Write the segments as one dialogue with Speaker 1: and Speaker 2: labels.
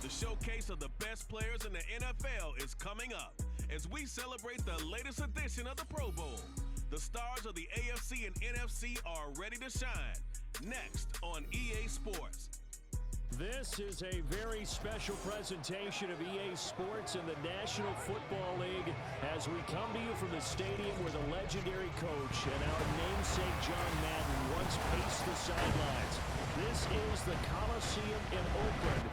Speaker 1: The showcase of the best players in the NFL is coming up as we celebrate the latest edition of the Pro Bowl. The stars of the AFC and NFC are ready to shine. Next on EA Sports.
Speaker 2: This is a very special presentation of EA Sports and the National Football League as we come to you from the stadium where the legendary coach and our namesake John Madden once paced the sidelines. This is the Coliseum in Oakland,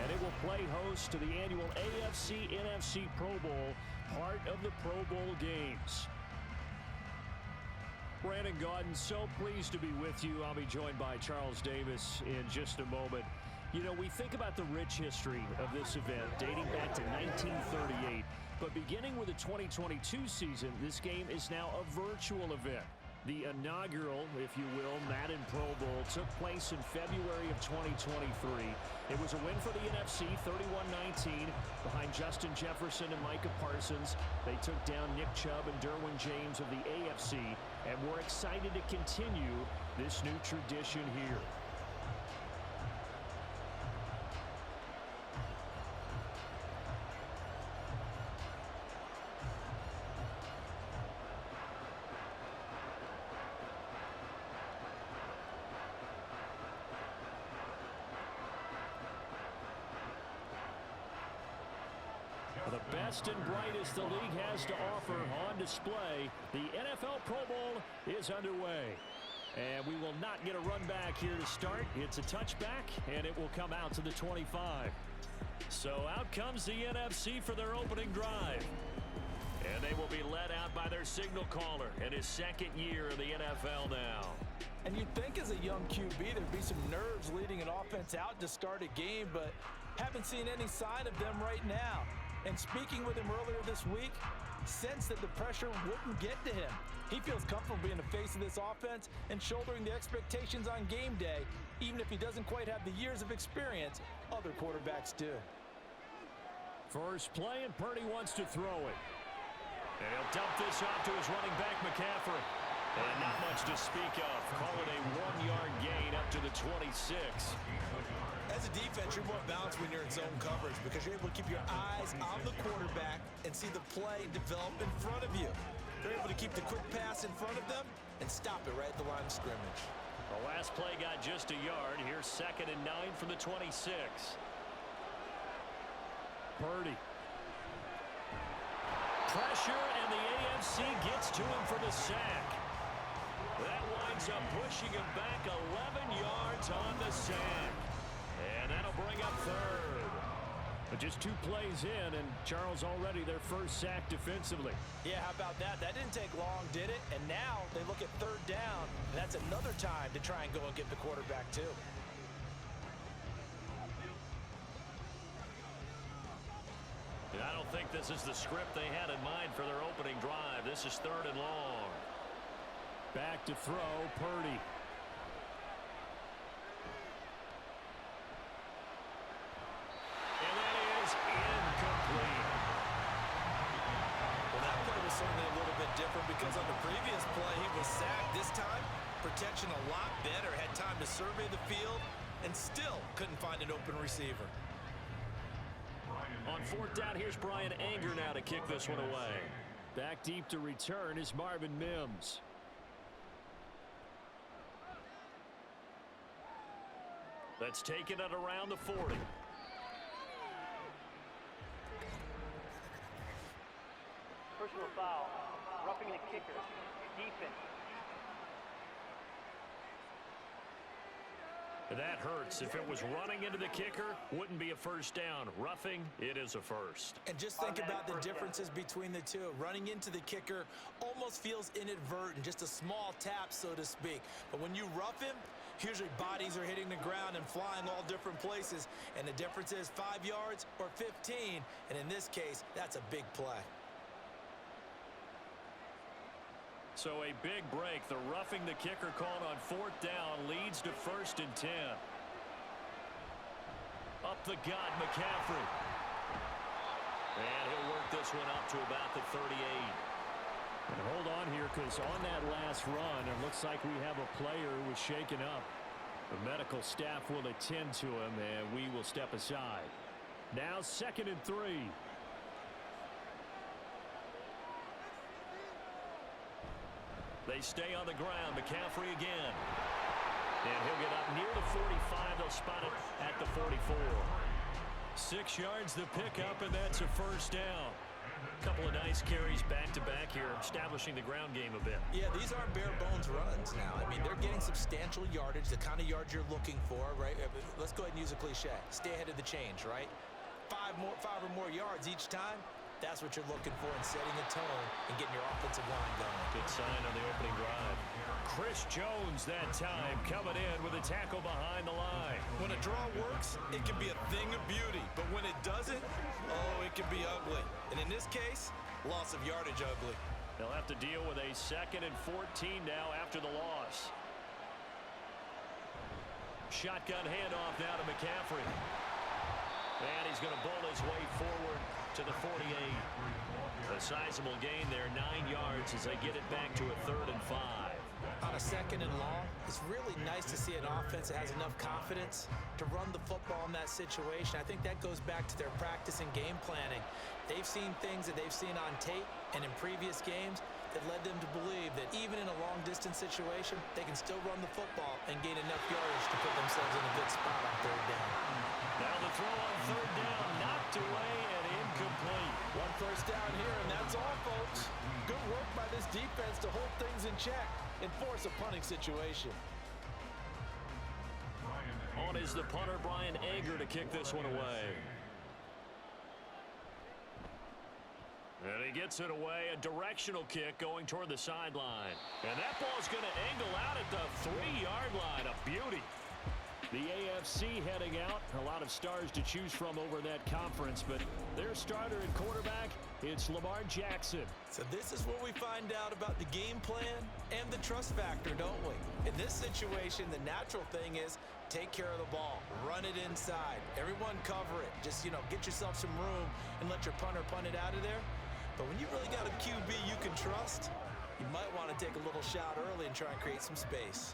Speaker 2: and it will play host to the annual AFC-NFC Pro Bowl, part of the Pro Bowl games. Brandon Gaudin, so pleased to be with you. I'll be joined by Charles Davis in just a moment. You know, we think about the rich history of this event dating back to 1938, but beginning with the 2022 season, this game is now a virtual event. The inaugural, if you will, Madden Pro Bowl took place in February of 2023. It was a win for the NFC, 31-19, behind Justin Jefferson and Micah Parsons. They took down Nick Chubb and Derwin James of the AFC, and we're excited to continue this new tradition here. The best and brightest the league has to offer on display. The NFL Pro Bowl is underway. And we will not get a run back here to start. It's a touchback, and it will come out to the 25. So out comes the NFC for their opening drive. And they will be led out by their signal caller in his second year in the NFL now.
Speaker 3: And you'd think as a young QB there'd be some nerves leading an offense out to start a game, but haven't seen any sign of them right now. And speaking with him earlier this week, sensed that the pressure wouldn't get to him. He feels comfortable being the face of this offense and shouldering the expectations on game day, even if he doesn't quite have the years of experience other quarterbacks do.
Speaker 2: First play, and Purdy wants to throw it. And he'll dump this off to his running back, McCaffrey. And not much to speak of. Call it a 1-yard gain up to the 26.
Speaker 4: As a defense, you're more balanced when you're in zone coverage because you're able to keep your eyes on the quarterback and see the play develop in front of you. They're able to keep the quick pass in front of them and stop it right at the line of scrimmage.
Speaker 2: The last play got just a yard. Here's 2nd and 9 from the 26. Purdy. Pressure, and the AFC gets to him for the sack. That winds up pushing him back 11 yards on the sack. And that'll bring up third. But just 2 plays in, and Charles already their first sack defensively.
Speaker 3: Yeah, how about that? That didn't take long, did it? And now they look at 3rd down. And that's another time to try and go and get the quarterback too.
Speaker 2: And I don't think this is the script they had in mind for their opening drive. This is 3rd and long. Back to throw, Purdy. And that is incomplete.
Speaker 4: Well, that play was certainly a little bit different because on the previous play he was sacked. This time, protection a lot better. Had time to survey the field and still couldn't find an open receiver.
Speaker 2: On 4th down, here's Brian Anger now to kick this one away. Back deep to return is Marvin Mims. Let's take it at around the 40.
Speaker 5: Personal foul, roughing the kicker, defense.
Speaker 2: That hurts. If it was running into the kicker, wouldn't be a first down. Roughing, it is a first.
Speaker 4: And just think about the differences between the two. Running into the kicker almost feels inadvertent, just a small tap, so to speak. But when you rough him, usually bodies are hitting the ground and flying all different places. And the difference is 5 yards or 15. And in this case, that's a big play.
Speaker 2: So a big break. The roughing the kicker called on 4th down leads to 1st and 10. Up the gut, McCaffrey. And he'll work this one up to about the 38. And hold on here, because on that last run, it looks like we have a player who was shaken up. The medical staff will attend to him, and we will step aside. Now 2nd and 3. They stay on the ground. McCaffrey again. And he'll get up near the 45. They'll spot it at the 44. 6 yards the pickup, and that's a first down. Couple of nice carries back-to-back here, establishing the ground game a bit.
Speaker 4: Yeah, these aren't bare-bones runs now. I mean, they're getting substantial yardage, the kind of yards you're looking for, right? Let's go ahead and use a cliche. Stay ahead of the change, right? 5 or more yards each time. That's what you're looking for in setting a tone and getting your offensive line going.
Speaker 2: Good sign on the opening drive. Chris Jones that time coming in with a tackle behind the line.
Speaker 4: When a draw works, it can be a thing of beauty. But when it doesn't, oh, it can be ugly. And in this case, loss of yardage ugly.
Speaker 2: They'll have to deal with a 2nd and 14 now after the loss. Shotgun handoff now to McCaffrey. And he's going to bowl his way forward to the 48. A sizable gain there, 9 yards as they get it back to a 3rd and 5.
Speaker 4: On a 2nd and long, it's really nice to see an offense that has enough confidence to run the football in that situation. I think that goes back to their practice and game planning. They've seen things that they've seen on tape and in previous games that led them to believe that even in a long-distance situation, they can still run the football and gain enough yardage to put themselves in a good spot on 3rd down.
Speaker 2: Now the throw on 3rd down, knocked away and incomplete.
Speaker 3: 1 first down here, and that's all, folks. Good work by this defense to hold things in check and force a punting situation.
Speaker 2: On is the punter, Brian Egger, to kick this one away. And he gets it away, a directional kick going toward the sideline. And that ball's going to angle out at the 3-yard line, a beauty. The AFC heading out, a lot of stars to choose from over that conference, but their starter and quarterback, it's Lamar Jackson.
Speaker 4: So this is where we find out about the game plan and the trust factor, don't we? In this situation, the natural thing is take care of the ball, run it inside, everyone cover it. Just, get yourself some room and let your punter punt it out of there. But when you really got a QB you can trust, you might want to take a little shot early and try and create some space.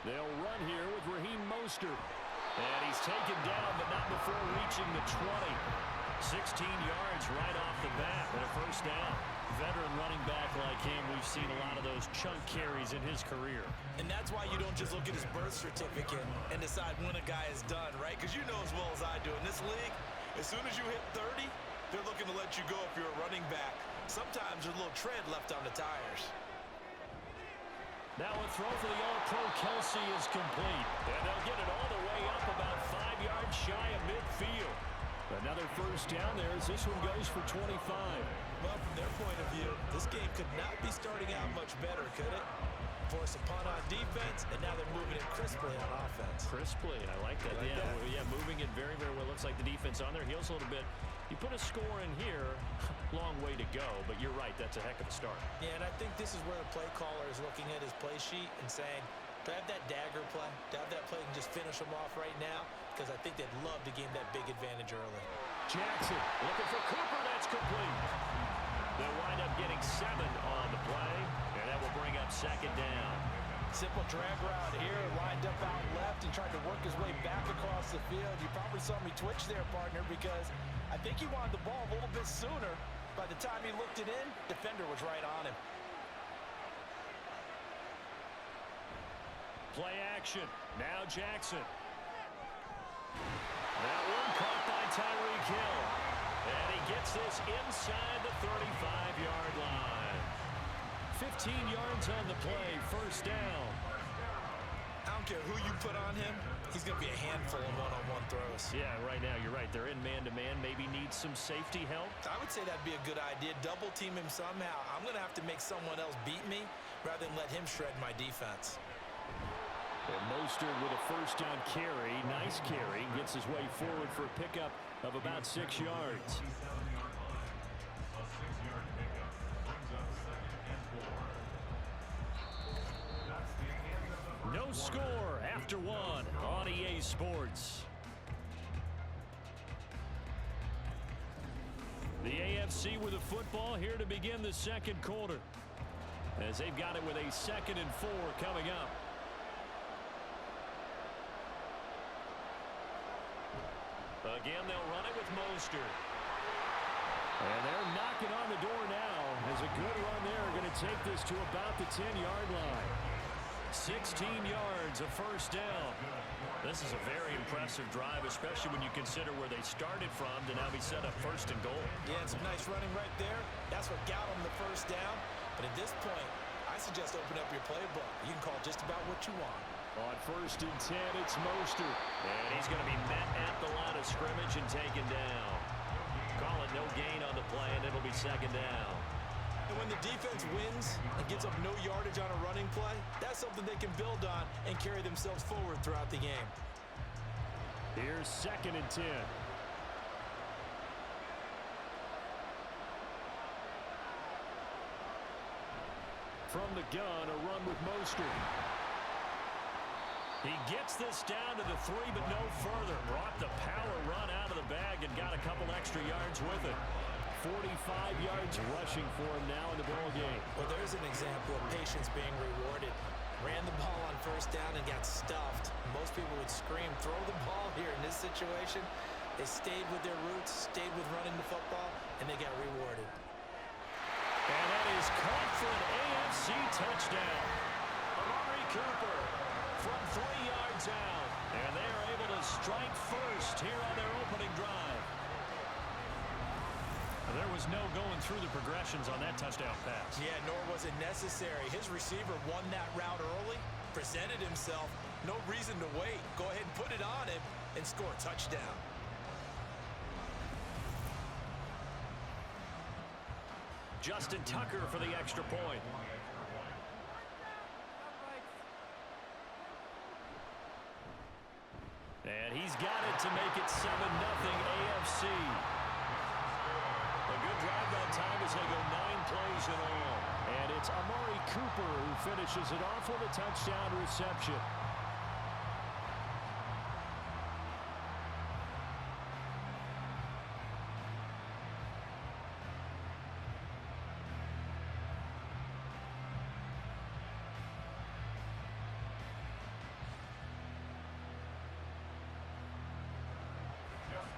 Speaker 2: They'll run here with Raheem Mostert. And he's taken down, but not before reaching the 20. 16 yards right off the bat and a first down. Veteran running back like him, we've seen a lot of those chunk carries in his career.
Speaker 4: And that's why you don't just look at his birth certificate and decide when a guy is done, right? Because you know as well as I do, in this league, as soon as you hit 30, they're looking to let you go if you're a running back. Sometimes there's a little tread left on the tires.
Speaker 2: Now a throw for the All-Pro Kelsey is complete. And they'll get it all the way up about 5 yards shy of midfield. Another first down there as this one goes for 25.
Speaker 4: Well, from their point of view, this game could not be starting out much better, could it? Force a punt on defense, and now they're moving it crisply on offense.
Speaker 2: Crisply, I like that. Yeah, moving it very, very well. Looks like the defense on their heels a little bit. You put a score in here, long way to go, but you're right, that's a heck of a start.
Speaker 4: Yeah, and I think this is where the play caller is looking at his play sheet and saying, do I have that dagger play? Do I have that play and just finish them off right now? Because I think they'd love to gain that big advantage early.
Speaker 2: Jackson looking for Cooper, that's complete. They'll wind up getting 7 on the play, and that will bring up 2nd down.
Speaker 3: Simple drag route here, lined up out left and tried to work his way back across the field. You probably saw me twitch there, partner, because I think he wanted the ball a little bit sooner. By the time he looked it in, defender was right on him.
Speaker 2: Play action. Now Jackson. That one caught by Tyreek Hill. And he gets this inside the 35-yard line. 15 yards on the play, first down.
Speaker 4: I don't care who you put on him, he's going to be a handful of one-on-one throws.
Speaker 2: Yeah, right now, you're right. They're in man-to-man, maybe need some safety help.
Speaker 4: I would say that'd be a good idea. Double team him somehow. I'm going to have to make someone else beat me rather than let him shred my defense.
Speaker 2: And Mostert with a first down carry. Nice carry. Gets his way forward for a pickup of about 6 yards. No score after 1 on EA Sports. The AFC with a football here to begin the second quarter. as they've got it with a 2nd and 4 coming up. Again, they'll run it with Mostert. And they're knocking on the door now as a good run there. Going to take this to about the 10-yard line. 16 yards, a first down. This is a very impressive drive, especially when you consider where they started from to now be set up 1st and goal.
Speaker 4: Yeah, and some nice running right there. That's what got them the first down. But at this point, I suggest open up your playbook. You can call just about what you want.
Speaker 2: On 1st and 10, it's Mostert. And he's going to be met at the line of scrimmage and taken down. Call it no gain on the play, and it'll be 2nd down.
Speaker 4: And when the defense wins and gets up no yardage on a running play, that's something they can build on and carry themselves forward throughout the game.
Speaker 2: Here's 2nd and 10. From the gun, a run with Mostert. He gets this down to the 3, but no further. Brought the power run out of the bag and got a couple extra yards with it. 45 yards rushing for him now in the ball game.
Speaker 4: Well, there's an example of patience being rewarded. Ran the ball on 1st down and got stuffed. Most people would scream, throw the ball here. In this situation, they stayed with their roots, stayed with running the football, and they got rewarded.
Speaker 2: And that is caught for an AFC touchdown. Amari Cooper from 3 yards out. And they are able to strike first here on their opening drive. There was no going through the progressions on that touchdown pass.
Speaker 4: Yeah, nor was it necessary. His receiver won that route early, presented himself. No reason to wait. Go ahead and put it on him and score a touchdown.
Speaker 2: Justin Tucker for the extra point. And he's got it to make it 7-0 AFC. A good drive that time as they go 9 plays in all. And it's Amari Cooper who finishes it off with a touchdown reception.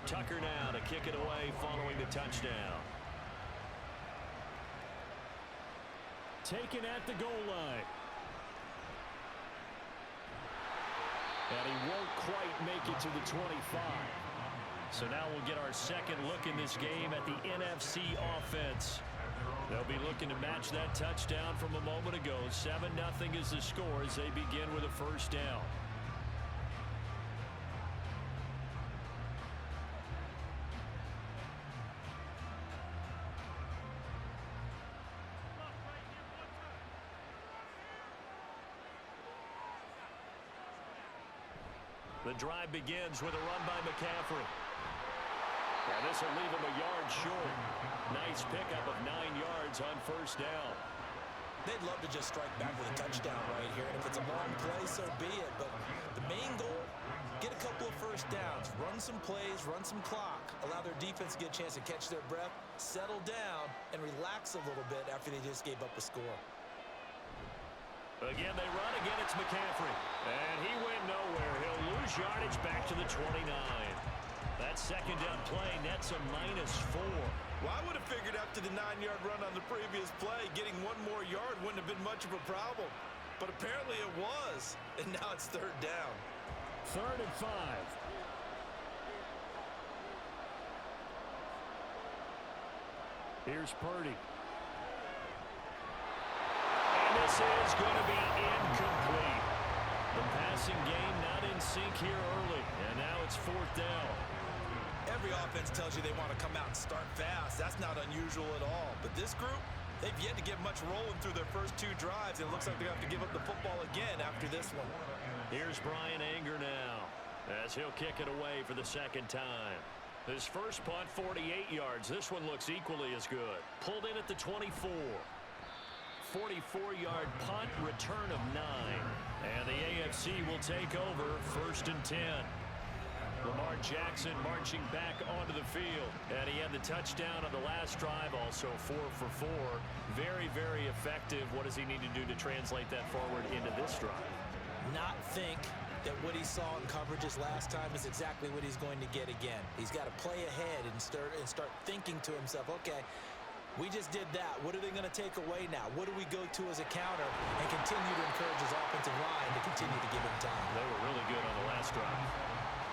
Speaker 2: Tucker now to kick it away following the touchdown. Taken at the goal line. And he won't quite make it to the 25. So now we'll get our second look in this game at the NFC offense. They'll be looking to match that touchdown from a moment ago. 7-0 is the score as they begin with a first down. The drive begins with a run by McCaffrey. And this will leave him a yard short. Nice pickup of 9 yards on first down.
Speaker 4: They'd love to just strike back with a touchdown right here. And if it's a long play, so be it. But the main goal, get a couple of first downs. Run some plays, run some clock. Allow their defense to get a chance to catch their breath, settle down, and relax a little bit after they just gave up a score.
Speaker 2: Again, they run. Again, it's McCaffrey. And he went nowhere. He'll lose yardage back to the 29. That second down play nets a -4.
Speaker 4: Well, I would have figured after the 9-yard run on the previous play, getting one more yard wouldn't have been much of a problem. But apparently it was. And now it's 3rd down.
Speaker 2: 3rd and 5. Here's Purdy. This is going to be incomplete. The passing game not in sync here early, and now it's 4th down.
Speaker 4: Every offense tells you they want to come out and start fast. That's not unusual at all. But this group, they've yet to get much rolling through their first 2 drives, and it looks like they're going to have to give up the football again after this one.
Speaker 2: Here's Brian Anger now, as he'll kick it away for the 2nd time. His first punt, 48 yards. This one looks equally as good. Pulled in at the 24. 44-yard punt, return of 9. And the AFC will take over 1st and 10. Lamar Jackson marching back onto the field. And he had the touchdown on the last drive, also 4 for 4. Very, very effective. What does he need to do to translate that forward into this drive?
Speaker 4: Not think that what he saw in coverages last time is exactly what he's going to get again. He's got to play ahead and start thinking to himself, okay, we just did that. What are they going to take away now? What do we go to as a counter? And continue to encourage his offensive line to continue to give him time.
Speaker 2: They were really good on the last drive.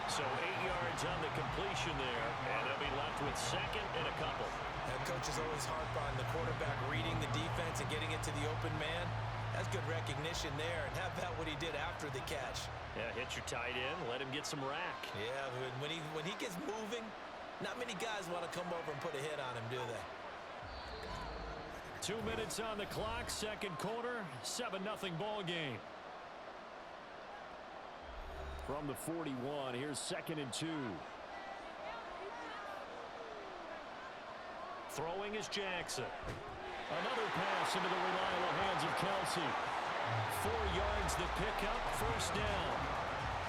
Speaker 2: So 8 yards on the completion there, and they'll be left with second and a couple.
Speaker 4: Now, coach is always harp on the quarterback reading the defense and getting it to the open man. That's good recognition there. And how about what he did after the catch?
Speaker 2: Yeah, hit your tight end, let him get some rack.
Speaker 4: Yeah, when he gets moving, not many guys want to come over and put a hit on him, do they?
Speaker 2: 2 minutes on the clock, second quarter, 7-0 ball game. From the 41, here's 2nd and 2. Throwing is Jackson. Another pass into the reliable hands of Kelsey. 4 yards the pickup, first down.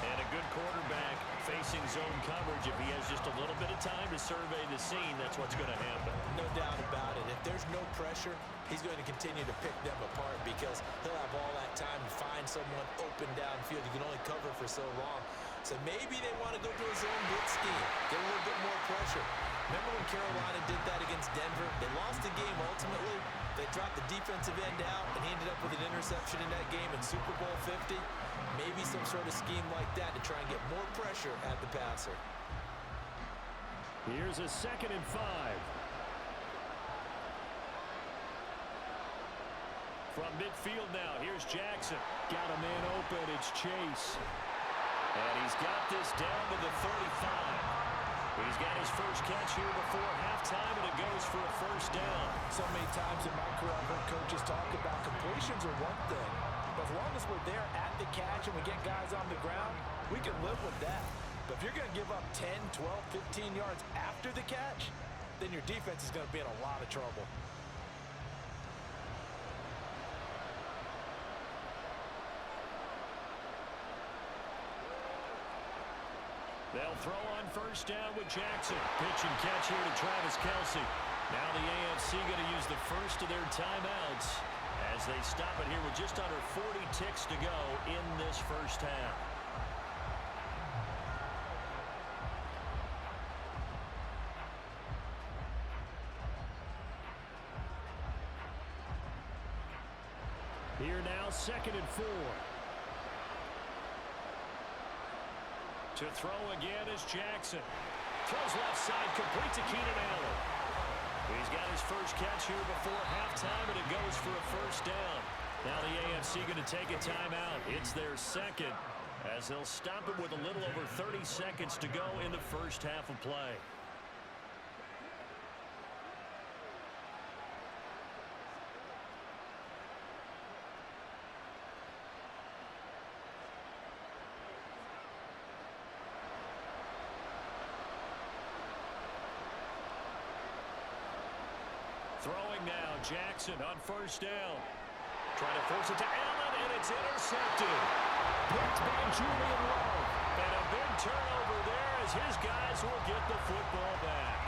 Speaker 2: And a good quarterback facing zone coverage. If he has just a little bit of time to survey the scene, that's what's going to happen.
Speaker 4: No doubt about it. If there's no pressure, he's going to continue to pick them apart because he'll have all that time to find someone open downfield. You can only cover for so long. So maybe they want to go to a zone blitz scheme, get a little bit more pressure. Remember when Carolina did that against Denver? They lost the game ultimately. They dropped the defensive end out, and he ended up with an interception in that game in Super Bowl 50. Maybe some sort of scheme like that to try and get more pressure at the passer.
Speaker 2: Here's a 2nd and 5. From midfield now, here's Jackson. Got a man open, it's Chase. And he's got this down to the 35. He's got his first catch here before halftime, and it goes for a first down.
Speaker 3: So many times in my career, I've heard coaches talk about completions are one thing. But as long as we're there at the catch and we get guys on the ground, we can live with that. But if you're going to give up 10, 12, 15 yards after the catch, then your defense is going to be in a lot of trouble.
Speaker 2: They'll throw on first down with Jackson. Pitch and catch here to Travis Kelce. Now the AFC going to use the first of their timeouts as they stop it here with just under 40 ticks to go in this first half. Here now, 2nd and 4. To throw again is Jackson. Throws left side, complete to Keenan Allen. He's got his first catch here before halftime, and it goes for a first down. Now the AFC going to take a timeout. It's their second, as they'll stop it with a little over 30 seconds to go in the first half of play. Throwing now, Jackson on first down. Trying to force it to Allen, and it's intercepted. Picked by Julian Love. And a big turnover there as his guys will get the football back.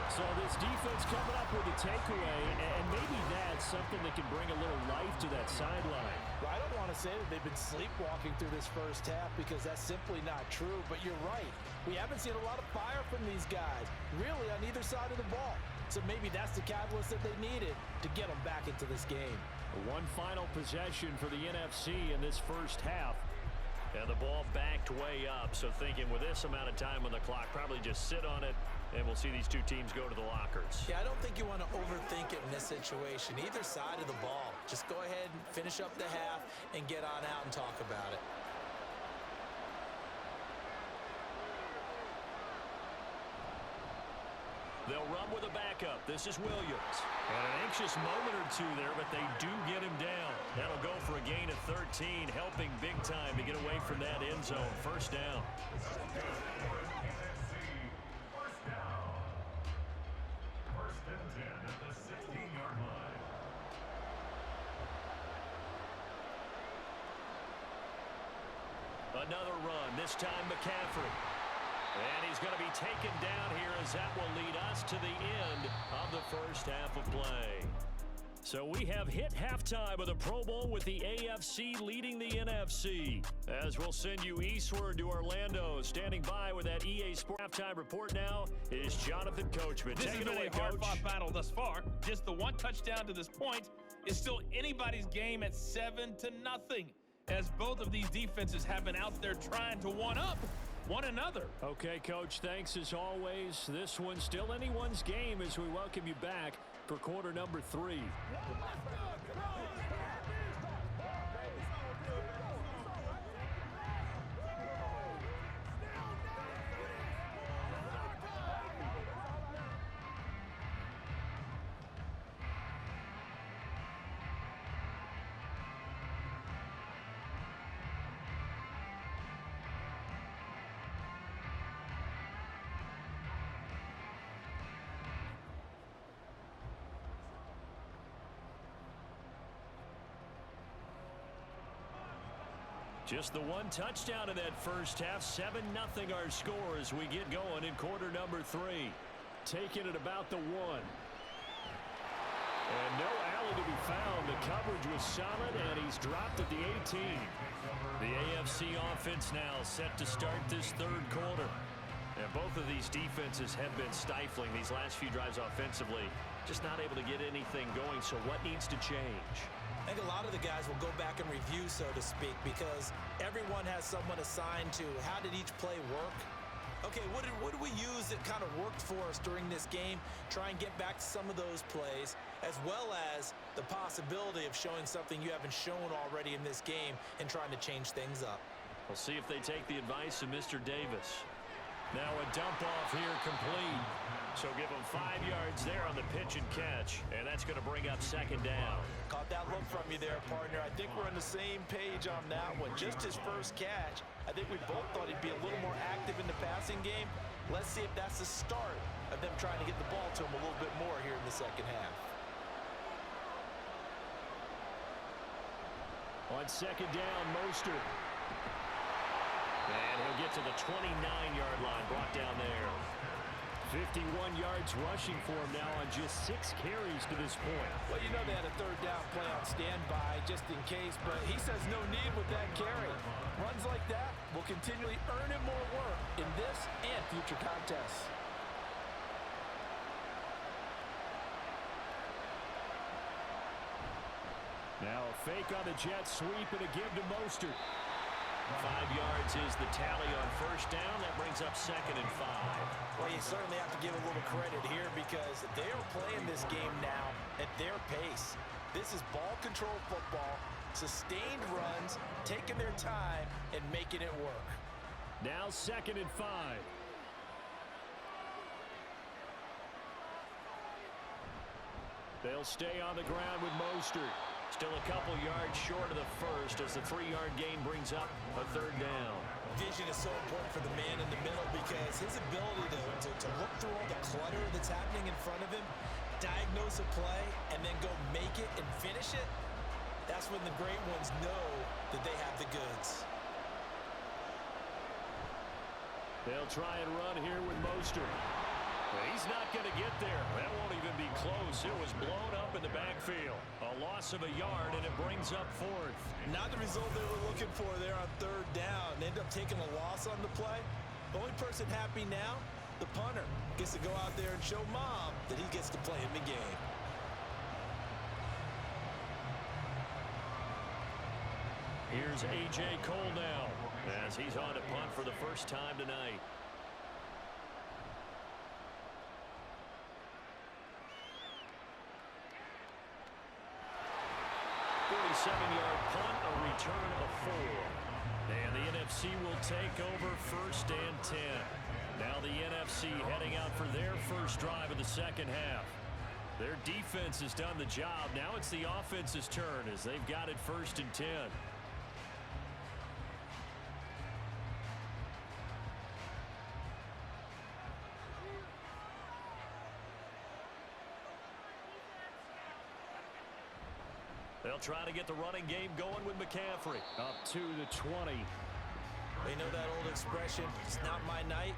Speaker 2: So this defense coming up with a takeaway, and maybe that's something that can bring a little life to that sideline.
Speaker 3: Well, I don't want to say that they've been sleepwalking through this first half because that's simply not true, but you're right. We haven't seen a lot of fire from these guys, really on either side of the ball. So maybe that's the catalyst that they needed to get them back into this game.
Speaker 2: One final possession for the NFC in this first half. And the ball backed way up. So thinking with this amount of time on the clock, probably just sit on it, and we'll see these two teams go to the lockers.
Speaker 4: Yeah, I don't think you want to overthink it in this situation. Either side of the ball. Just go ahead and finish up the half and get on out and talk about it.
Speaker 2: They'll run with a backup. This is Williams. And an anxious moment or two there, but they do get him down. That'll go for a gain of 13, helping big time to get away from that end zone. First down.
Speaker 6: First and 10 at the 16-yard line.
Speaker 2: Another run, this time McCaffrey. And he's going to be taken down here as that will lead us to the end of the first half of play. So we have hit halftime of the Pro Bowl with the AFC leading the NFC. As we'll send you eastward to Orlando. Standing by with that EA Sports halftime report now is Jonathan Coachman.
Speaker 7: This has been a hard-fought battle thus far. Just the one touchdown to this point is still anybody's game at 7-0, as both of these defenses have been out there trying to one-up one another.
Speaker 2: Okay, Coach, thanks as always. This one's still anyone's game as we welcome you back for quarter number 3. Just the one touchdown in that first half. 7-0 our score as we get going in quarter number 3. Taking it about the 1. And no alley to be found. The coverage was solid, and he's dropped at the 18. The AFC offense now set to start this third quarter. And both of these defenses have been stifling these last few drives offensively. Just not able to get anything going, so what needs to change?
Speaker 4: I think a lot of the guys will go back and review, so to speak, because everyone has someone assigned to how did each play work. Okay, what did we use that kind of worked for us during this game? Try and get back to some of those plays, as well as the possibility of showing something you haven't shown already in this game and trying to change things up.
Speaker 2: We'll see if they take the advice of Mr. Davis. Now a dump off here complete. So give him 5 yards there on the pitch and catch, and that's going to bring up second down.
Speaker 4: Caught that look from you there, partner. I think we're on the same page on that one. Just his first catch. I think we both thought he'd be a little more active in the passing game. Let's see if that's the start of them trying to get the ball to him a little bit more here in the second half.
Speaker 2: On second down, Mostert. And he'll get to the 29-yard line, brought down there. 51 yards rushing for him now on just 6 carries to this point.
Speaker 3: Well, you know they had a third down play on standby just in case, but he says no need with that carry. Runs like that will continually earn him more work in this and future contests.
Speaker 2: Now a fake on the jet sweep and a give to Mostert. 5 yards is the tally on first down. That brings up second and 5.
Speaker 4: Well, you certainly have to give a little credit here because they are playing this game now at their pace. This is ball control football, sustained runs, taking their time, and making it work.
Speaker 2: Now second and 5. They'll stay on the ground with Mostert. Still a couple yards short of the first as the 3-yard gain brings up a third down.
Speaker 4: Vision is so important for the man in the middle because his ability to look through all the clutter that's happening in front of him, diagnose a play, and then go make it and finish it, that's when the great ones know that they have the goods.
Speaker 2: They'll try and run here with Mostert. He's not going to get there. That won't even be close. It was blown up in the backfield. A loss of a yard, and it brings up fourth.
Speaker 4: Not the result they were looking for there on third down. They end up taking a loss on the play. The only person happy now, the punter, gets to go out there and show Mom that he gets to play in the game.
Speaker 2: Here's A.J. Cole now as he's on to punt for the first time tonight. 47-yard punt, a return of 4. And the NFC will take over first and 10. Now the NFC heading out for their first drive of the second half. Their defense has done the job. Now it's the offense's turn as they've got it first and 10. They'll try to get the running game going with McCaffrey. Up to the 20.
Speaker 4: They know that old expression, it's not my night.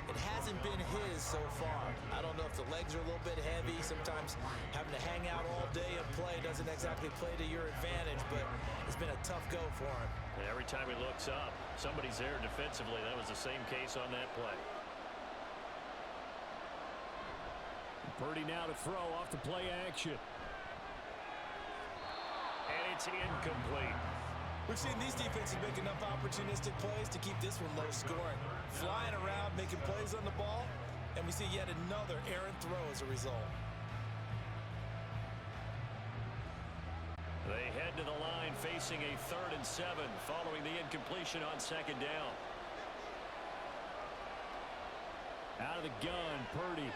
Speaker 4: It hasn't been his so far. I don't know if the legs are a little bit heavy. Sometimes having to hang out all day and play doesn't exactly play to your advantage, but it's been a tough go for him.
Speaker 2: And every time he looks up, somebody's there defensively. That was the same case on that play. Purdy now to throw off the play action. And it's incomplete.
Speaker 4: We've seen these defenses make enough opportunistic plays to keep this one low scoring. Flying around, making plays on the ball, and we see yet another errant throw as a result.
Speaker 2: They head to the line facing a 3rd and 7 following the incompletion on 2nd down. Out of the gun, Purdy.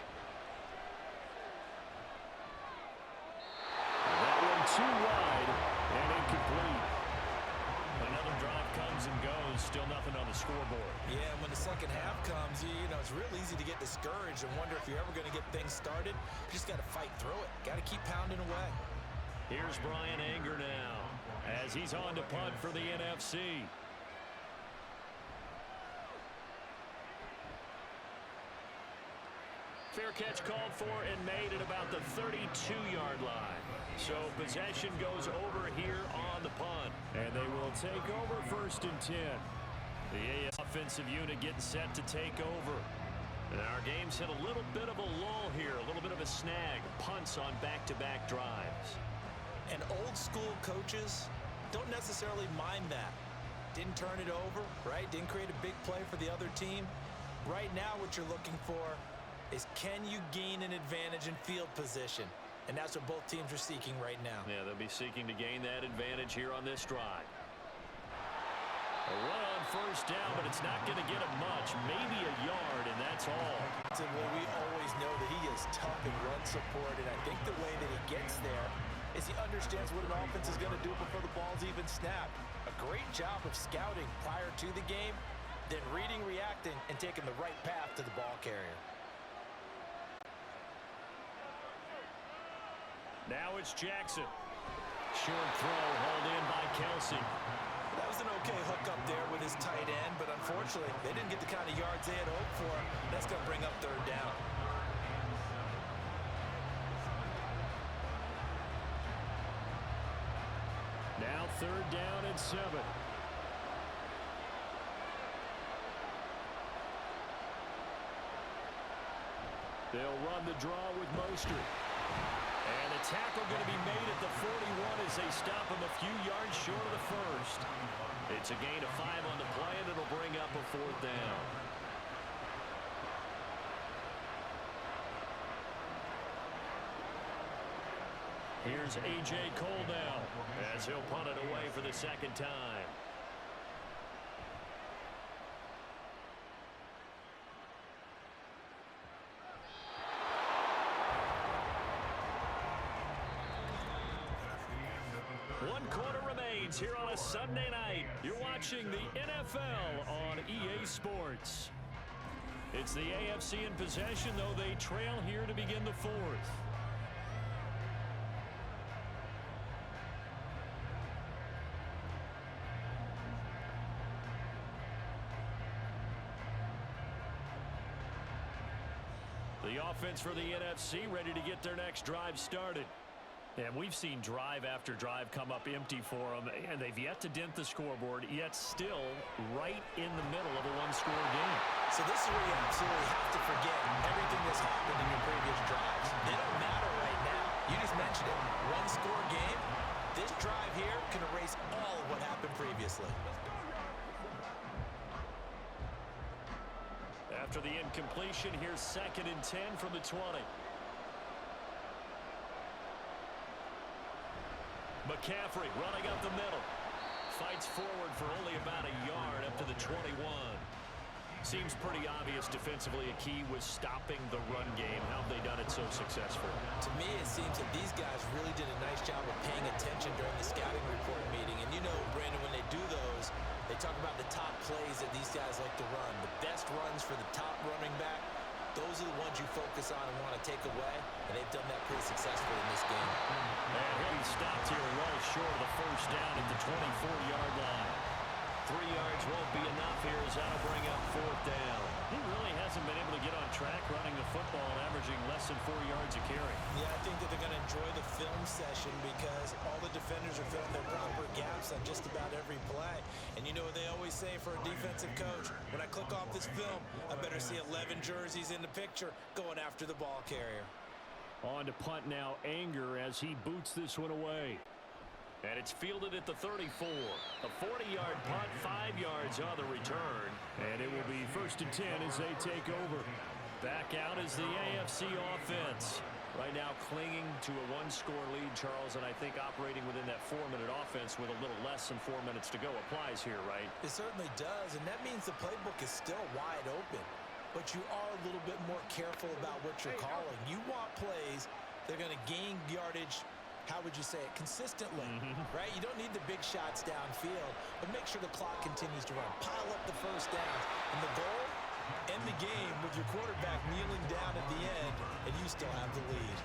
Speaker 2: That one too wide and incomplete. Another drive comes and goes. Still nothing on the scoreboard.
Speaker 4: Yeah, and when the second half comes, you know, it's real easy to get discouraged and wonder if you're ever going to get things started. You just got to fight through it. Got to keep pounding away.
Speaker 2: Here's Brian Anger now as he's on to punt for the NFC. Fair catch called for and made at about the 32-yard line. So possession goes over here on the punt. And they will take over 1st and 10. The AFC offensive unit getting set to take over. And our game's hit a little bit of a lull here, a little bit of a snag. Punts on back-to-back drives.
Speaker 4: And old school coaches don't necessarily mind that. Didn't turn it over, right? Didn't create a big play for the other team. Right now what you're looking for is, can you gain an advantage in field position? And that's what both teams are seeking right now.
Speaker 2: Yeah, they'll be seeking to gain that advantage here on this drive. A run on 1st down, but it's not going to get him much. Maybe a yard, and that's all.
Speaker 4: Well, we always know that he is tough in run support, and I think the way that he gets there is he understands what an offense is going to do before the ball's even snapped. A great job of scouting prior to the game, then reading, reacting, and taking the right path to the ball carrier.
Speaker 2: Now it's Jackson. Short throw hauled in by Kelsey.
Speaker 4: That was an okay hook up there with his tight end, but unfortunately, they didn't get the kind of yards they had hoped for. That's going to bring up 3rd down.
Speaker 2: Now 3rd down and 7. They'll run the draw with Mostert. And the tackle going to be made at the 41 as they stop him a few yards short of the 1st. It's a gain of 5 on the play, and it'll bring up a 4th down. Here's A.J. Cole now as he'll punt it away for the 2nd time. One quarter remains here on a Sunday night. You're watching the NFL on EA Sports. It's the AFC in possession, though they trail here to begin the 4th. The offense for the NFC ready to get their next drive started. And we've seen drive after drive come up empty for them, and they've yet to dent the scoreboard, yet still right in the middle of a one-score game.
Speaker 4: So this is where you absolutely have to forget everything that's happened in your previous drives. They don't matter right now. You just mentioned it. One-score game. This drive here can erase all of what happened previously.
Speaker 2: After the incompletion, here's 2nd and 10 from the 20. McCaffrey running up the middle. Fights forward for only about a yard up to the 21. Seems pretty obvious defensively a key was stopping the run game. How have they done it so successfully?
Speaker 4: To me, it seems that these guys really did a nice job of paying attention during the scouting report meeting. And you know, Brandon, when they do those, they talk about the top plays that these guys like to run. The best runs for the top running back. Those are the ones you focus on and want to take away, and they've done that pretty successfully in this game.
Speaker 2: And he'll be stopped here well short of the 1st down at the 24-yard line. 3 yards won't be enough here as that'll bring up 4th down. He really hasn't been able to get on track running the football and averaging less than 4 yards a carry.
Speaker 4: Yeah, I think that they're going to enjoy the film session because all the defenders are filling their proper gaps on just about every play. And you know what they always say for a defensive coach? When I click off this film, I better see 11 jerseys in the picture going after the ball carrier.
Speaker 2: On to punt now, Anger as he boots this one away. And it's fielded at the 34. A 40-yard punt, 5 yards on the return. And it will be 1st and 10 as they take over. Back out is the AFC offense. Right now clinging to a one-score lead, Charles, and I think operating within that 4-minute offense with a little less than 4 minutes to go applies here, right?
Speaker 4: It certainly does, and that means the playbook is still wide open. But you are a little bit more careful about what you're calling. You want plays that are going to gain yardage, how would you say it, consistently, right? You don't need the big shots downfield, but make sure the clock continues to run. Pile up the first downs. And the goal, end the game with your quarterback kneeling down at the end, and you still have the lead.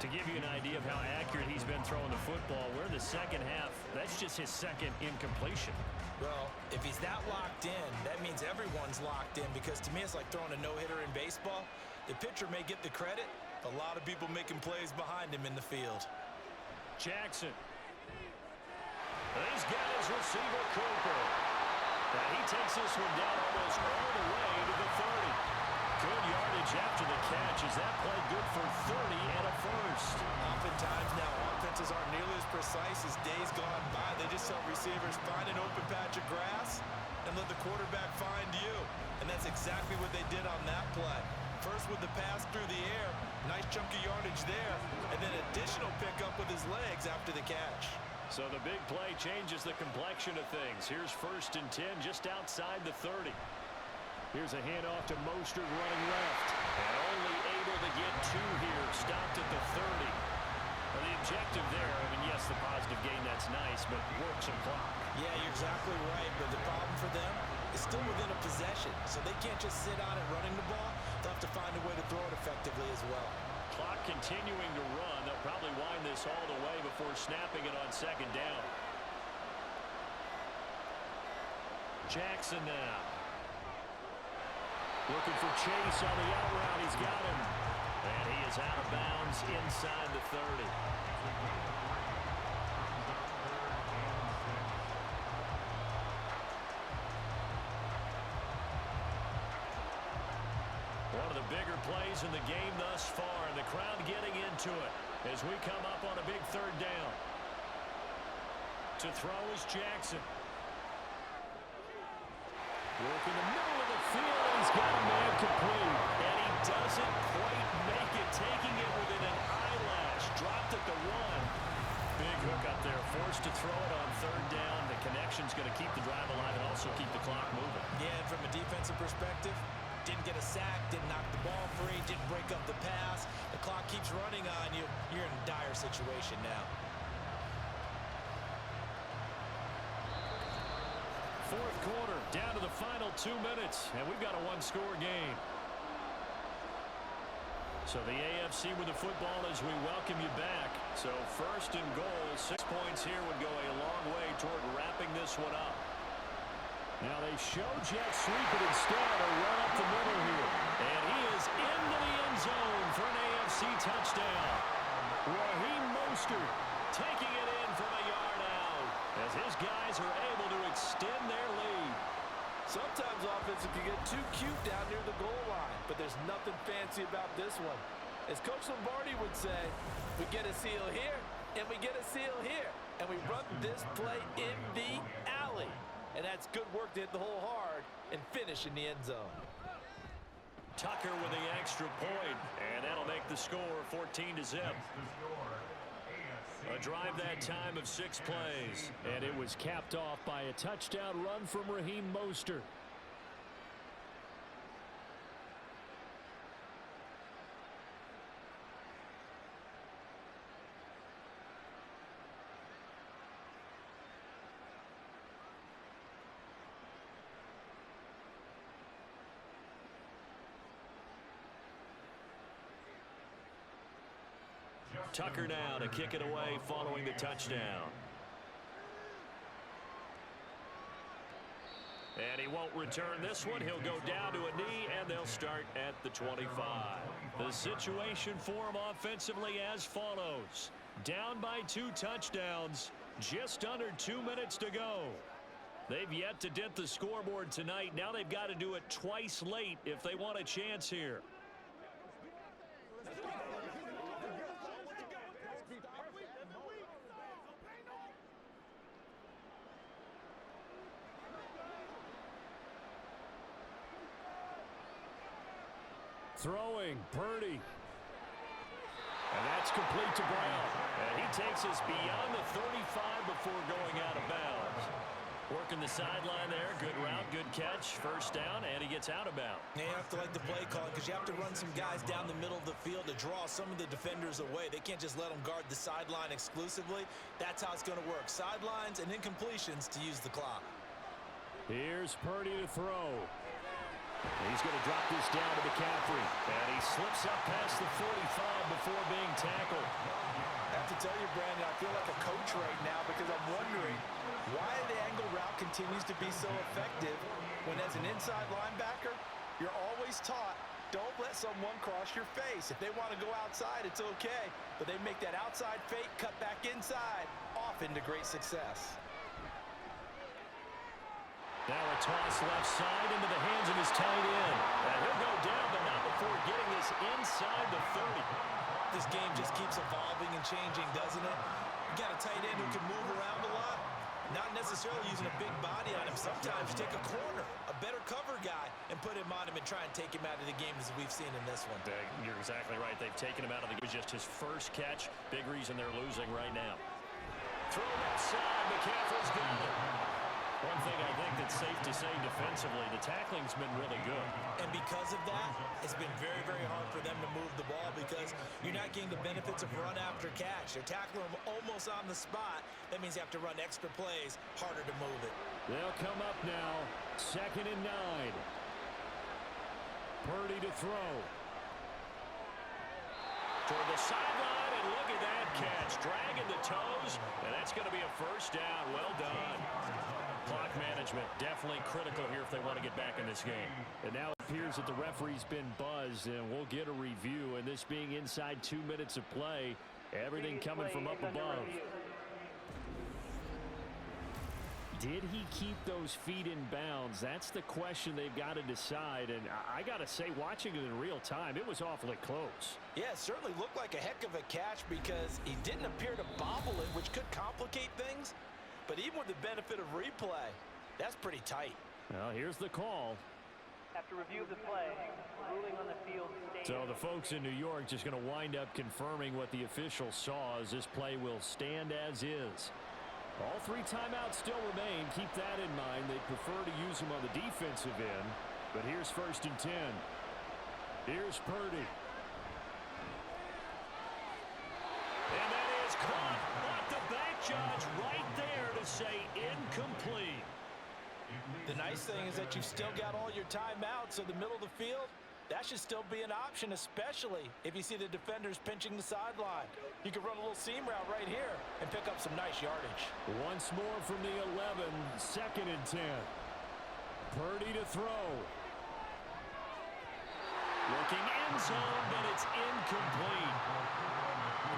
Speaker 2: To give you an idea of how accurate he's been throwing the football, we're in the second half. That's just his second incompletion.
Speaker 4: Well, if he's that locked in, that means everyone's locked in, because to me it's like throwing a no-hitter in baseball. The pitcher may get the credit, a lot of people making plays behind him in the field.
Speaker 2: Jackson. This guy's receiver Cooper. And he takes this one down almost all the way to the 30. Good yardage after the catch. Is that play good for 30 and a first?
Speaker 4: Oftentimes now offenses aren't nearly as precise as days gone by. They just tell receivers, find an open patch of grass and let the quarterback find you. And that's exactly what they did on that play. First with the pass through the air, nice chunky yardage there, and then additional pickup with his legs after the catch.
Speaker 2: So the big play changes the complexion of things. Here's 1st and 10 just outside the 30. Here's a handoff to Mostert running left. And only able to get 2 here. Stopped at the 30. Well, the objective there, I mean, yes, the positive gain, that's nice, but work some clock.
Speaker 4: Yeah, you're exactly right, but the problem for them is still within a possession, so they can't just sit on it running the ball. They'll have to find a way to throw it effectively as well.
Speaker 2: Clock continuing to run. They'll probably wind this all the way before snapping it on 2nd down. Jackson now. Looking for Chase on the out route. He's got him. And he is out of bounds inside the 30. One of the bigger plays in the game thus far, and the crowd getting into it as we come up on a big 3rd down. To throw is Jackson. Working the middle of the field, and he's got a man complete. And he doesn't quite make it, taking it within an eyelash. Dropped at the 1. Big hook up there, forced to throw it on 3rd down. The connection's going to keep the drive alive and also keep the clock moving.
Speaker 4: Yeah, and from a defensive perspective, didn't get a sack, didn't knock the ball free, didn't break up the pass. The clock keeps running on you. You're in a dire situation now.
Speaker 2: 4th quarter, down to the final 2 minutes, and we've got a one-score game. So the AFC with the football as we welcome you back. So 1st and goal, 6 points here would go a long way toward wrapping this one up. Now they show jet sweep it instead, a run up the middle here. And he is into the end zone for an AFC touchdown. Raheem Mostert taking it in from a yard out as his guys are able to extend their lead.
Speaker 3: Sometimes offenses can get too cute down near the goal line, but there's nothing fancy about this one. As Coach Lombardi would say, we get a seal here, and we get a seal here, and we run this play in the alley. And that's good work to hit the hole hard and finish in the end zone.
Speaker 2: Tucker with the extra point, and that'll make the score 14-0. A drive that time of 6 plays, and it was capped off by a touchdown run from Raheem Mostert. Tucker now to kick it away following the touchdown. And he won't return this one. He'll go down to a knee, and they'll start at the 25. The situation for him offensively as follows. Down by 2 touchdowns. Just under 2 minutes to go. They've yet to dent the scoreboard tonight. Now they've got to do it twice late if they want a chance here. Throwing, Purdy. And that's complete to Brown. And he takes us beyond the 35 before going out of bounds. Working the sideline there. Good route, good catch. First down, and he gets out of bounds.
Speaker 4: Yeah, you have to like the play call because you have to run some guys down the middle of the field to draw some of the defenders away. They can't just let them guard the sideline exclusively. That's how it's going to work. Sidelines and incompletions to use the clock.
Speaker 2: Here's Purdy to throw. He's going to drop this down to McCaffrey. And he slips up past the 45 before being tackled.
Speaker 3: I have to tell you, Brandon, I feel like a coach right now because I'm wondering why the angle route continues to be so effective when as an inside linebacker, you're always taught, don't let someone cross your face. If they want to go outside, it's okay. But they make that outside fake, cut back inside, often to great success.
Speaker 2: Now a toss left side into the hands of his tight end. And he'll go down, but not before getting this inside the 30.
Speaker 4: This game just keeps evolving and changing, doesn't it? You got a tight end who can move around a lot. Not necessarily using a big body on him. Sometimes you take a corner, a better cover guy, and put him on him and try and take him out of the game as we've seen in this one.
Speaker 2: You're exactly right. They've taken him out of the game. It was just his first catch. Big reason they're losing right now. Throw left side. McCaffrey's good. One thing I think that's safe to say defensively, the tackling's been really good.
Speaker 4: And because of that, it's been very, very hard for them to move the ball because you're not getting the benefits of run after catch. They're tackling them almost on the spot. That means you have to run extra plays, harder to move it.
Speaker 2: They'll come up now, 2nd and 9. Purdy to throw. Toward the sideline, and look at that catch. Dragging the toes, and that's going to be a first down. Well done. Clock management definitely critical here if they want to get back in this game. And now it appears that the referee's been buzzed, and we'll get a review. And this being inside 2 minutes of play, everything coming from up above. Did he keep those feet in bounds? That's the question they've got to decide. And I got to say, watching it in real time, it was awfully close.
Speaker 3: Yeah, it certainly looked like a heck of a catch because he didn't appear to bobble it, which could complicate things. But even with the benefit of replay, that's pretty tight.
Speaker 2: Well, here's the call.
Speaker 5: After review of the play, ruling on the field stays.
Speaker 2: So the folks in New York just going to wind up confirming what the official saw as this play will stand as is. All 3 timeouts still remain. Keep that in mind. They prefer to use them on the defensive end. But here's 1st and 10. Here's Purdy. And that is caught. But the back judge right there to say incomplete.
Speaker 3: The nice thing is that you've still got all your timeouts, so the middle of the field, that should still be an option, especially if you see the defenders pinching the sideline. You can run a little seam route right here and pick up some nice yardage.
Speaker 2: Once more from the 11, 2nd and 10. Purdy to throw. Looking end zone, but it's incomplete.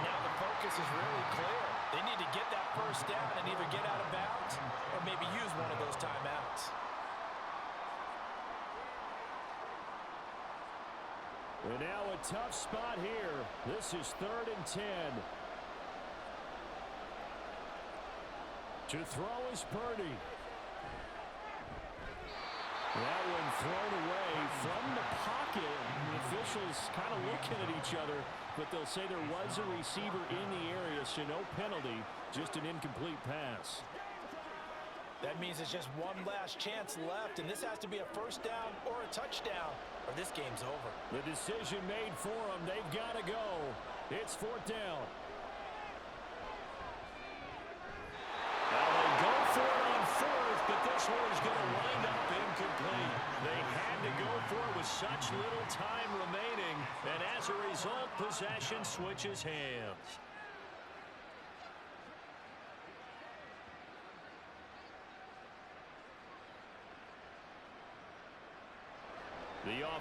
Speaker 3: Now the focus is really clear. They need to get that first down and either get out of bounds or maybe use one of those timeouts.
Speaker 2: And now a tough spot here. This is 3rd and 10. To throw is Purdy. That one thrown away from the pocket. The officials kind of looking at each other, but they'll say there was a receiver in the area, so no penalty, just an incomplete pass.
Speaker 3: That means it's just one last chance left, and this has to be a first down or a touchdown, or this game's over.
Speaker 2: The decision made for them. They've got to go. It's 4th down. Now they go for it on 4th, but this one is going to wind up incomplete. They had to go for it with such little time remaining, and as a result, possession switches hands.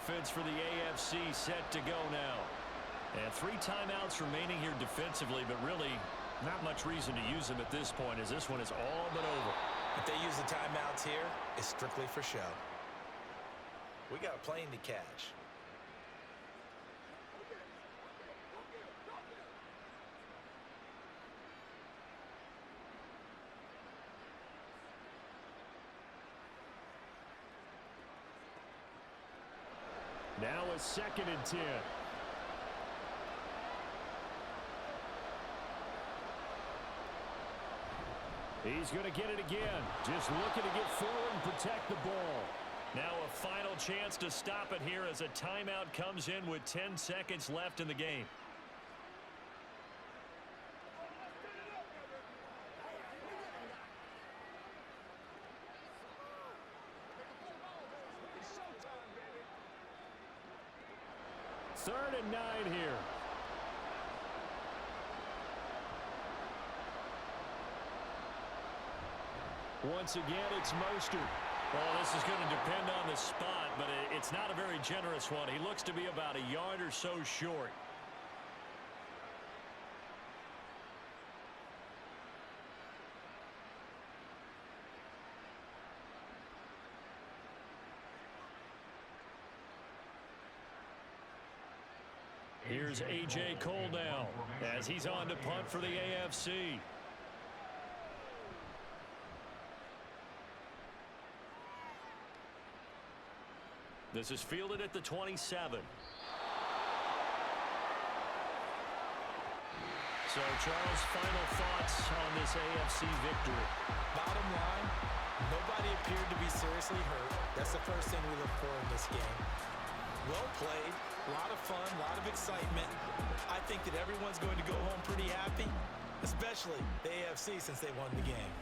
Speaker 2: offense for the AFC set to go now. And 3 timeouts remaining here defensively, but really not much reason to use them at this point, as this one is all but over.
Speaker 4: If they use the timeouts here, it's strictly for show. We got a plane to catch.
Speaker 2: Now a 2nd and 10. He's going to get it again. Just looking to get forward and protect the ball. Now a final chance to stop it here as a timeout comes in with 10 seconds left in the game. Third and 9 here. Once again, it's Mostert. Well, this is going to depend on the spot, but it's not a very generous one. He looks to be about a yard or so short. Here's A.J. Cole now as he's on to punt for the AFC. This is fielded at the 27. So, Charles, final thoughts on this AFC victory?
Speaker 4: Bottom line, nobody appeared to be seriously hurt. That's the first thing we look for in this game. Well played, a lot of fun, a lot of excitement. I think that everyone's going to go home pretty happy, especially the AFC since they won the game.